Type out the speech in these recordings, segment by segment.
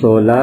16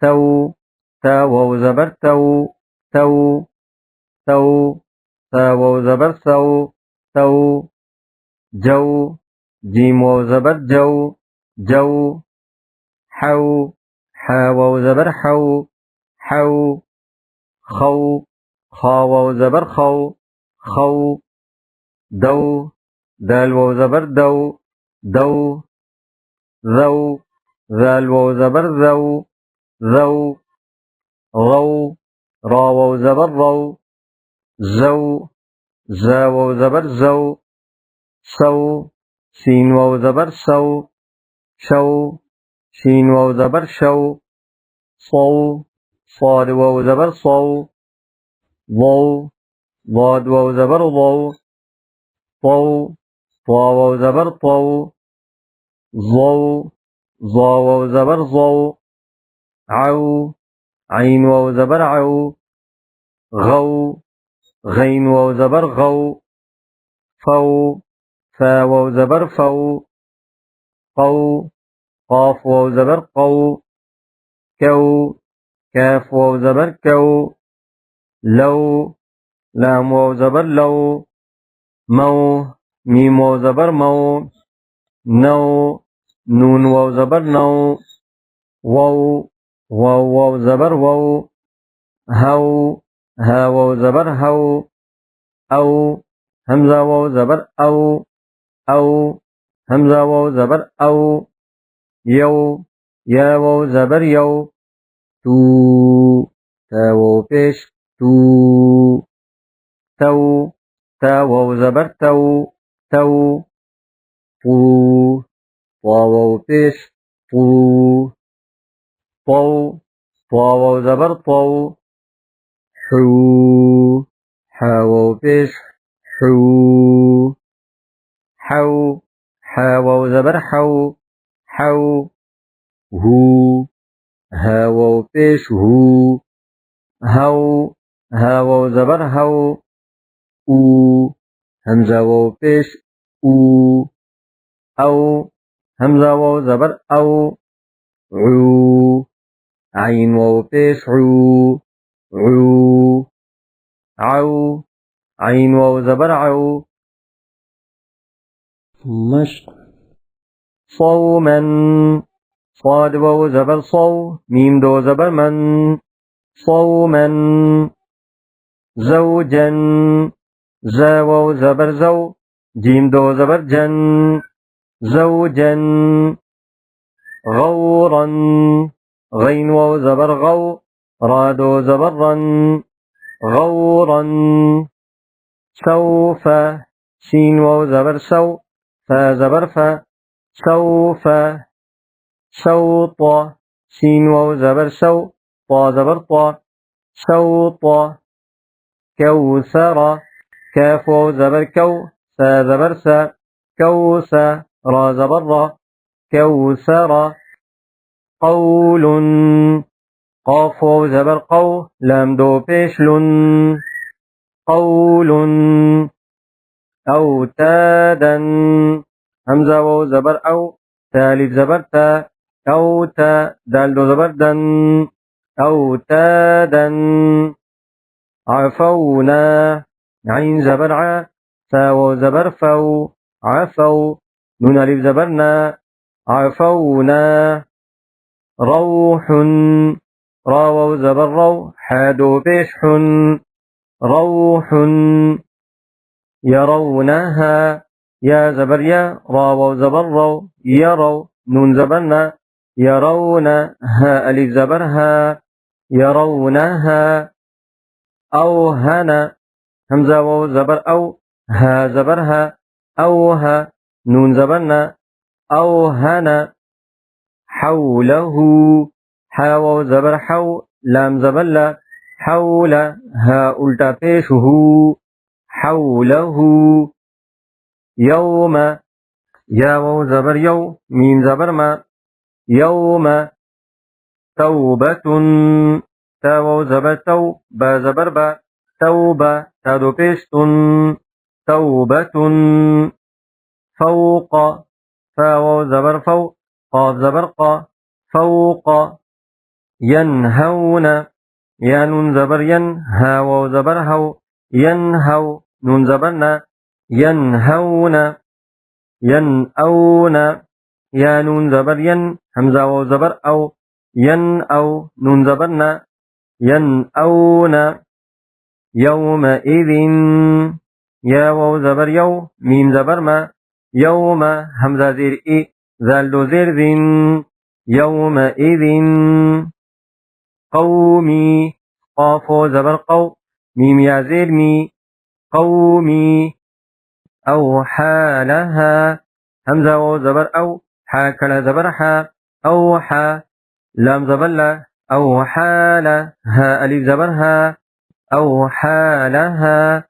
تو تاو زبر تو تو تو تاو زبر تو تو جو جيم واو زبر جو جو حو حاو زبر حو حو خو خاو زبر خو خو دو دال واو زبر دو دو ذو ذال واو زبر ذو ذو غو را واو زبر رو زو زا واو زبر زو سو سين واو زبر سو شو شين واو زبر شو صو صاد واو زبر صو ضو ضاد واو زبر ضو طو طا واو زبر طو ضو ضا واو زبر ضو عو عين واو زبر عو غو غين واو زبر غو فو فا واو زبر فو قو قاف واو زبر قو كو كاف واو زبر كو لو لام واو زبر لو مو ميم واو زبر مو نو نون واو زبر نو وو واو واو زبر وو هو ها واو زبر هو أو همزة واو زبر أو أو همزة واو زبر أو يو يا واو زبر يو تو تا واو پیش تو تو تا واو زبر تو تو طو طا واو پیش طو طو طا واو زبر طو حو حا واو پیش حو حو حا واو زبر حو حو هو ها واو پیش هو هو ها واو زبر هو او همزة واو پیش او أو همزة واو زبر أو عو عين واو پیش عو عو عو عين واو زبر عو مشق صوما صاد واو زبر صو ميم دو زبر من صوما زوجا زا واو زبر زو جيم دو زبر جن زوجا غورا غين واو زبر غو را دو زبر رن غورا سوف سين واو زبر سو فا زبر فا سوف سوط سين واو زبر سو طا زبر طا سوط كوثر كاف واو زبر كو سا زبر سا كوسا را زبر را كوثر قول قاف واو زبر قو لام دو پیش لن قول أوتادا همزة واو زبر أو تالف زبر تا أو تا دال دو زبر دن أوتادا عفونا عين زبر ع فا واو زبر فو عفو نون ألف زبرنا عفونا روح را واو زبر رو حادو بيش حن روح يرونها يا زبر يا را واو زبر رو يرو نون زبرنا يرون ها ألف زبرها يرونها أوهنا همزة واو زبر أو ها زبرها أوها نون زبرنا أوهنا حوله حا واو زبر حو لام زبر لا حول ها الٹا پیش هو حوله يوم يا واو زبر يو ميم زبر ما يوم توبة تا واو زبر تو با زبر با توبة تا دو پیشتن توبة فوق فا واو زبر فو قاف زبر قا فوق ينهون يا نون زبر ين ها واو زبر هو ينهو نون زبرنا ينهون ينأون يا نون زبر ين همزة واو زبر أو ينأو نون زبرنا ينأون يومئذ يا واو زبر يو ميم زبر ما يوم همزة زير إي ذال دو زير ذين يومئذ قومي قاف زبر قو ميم يا زير مي قومي أوحى لها همزة واو زبر أو حا كلا زبر حا أوحى لام زبر لا أوحى لها ألف زبر ها أوحى لها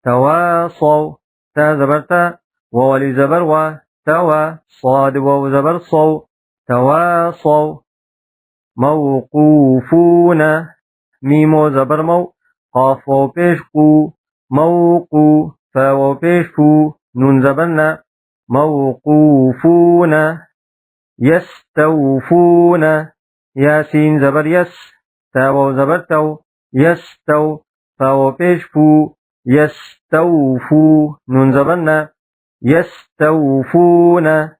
تواصوا تا زبر تا واو ألف زبر و توا صاد واو زبر صو تواصوا موقوفون ميم زبر مو قاف واو پیش قو موقو فا واو پیش فو نون زبرنا موقوفون يستوفون ياسين زبر يس تا واو زبر تو يستو فا واو پیش فو يستوفو نون زبرنا يستوفون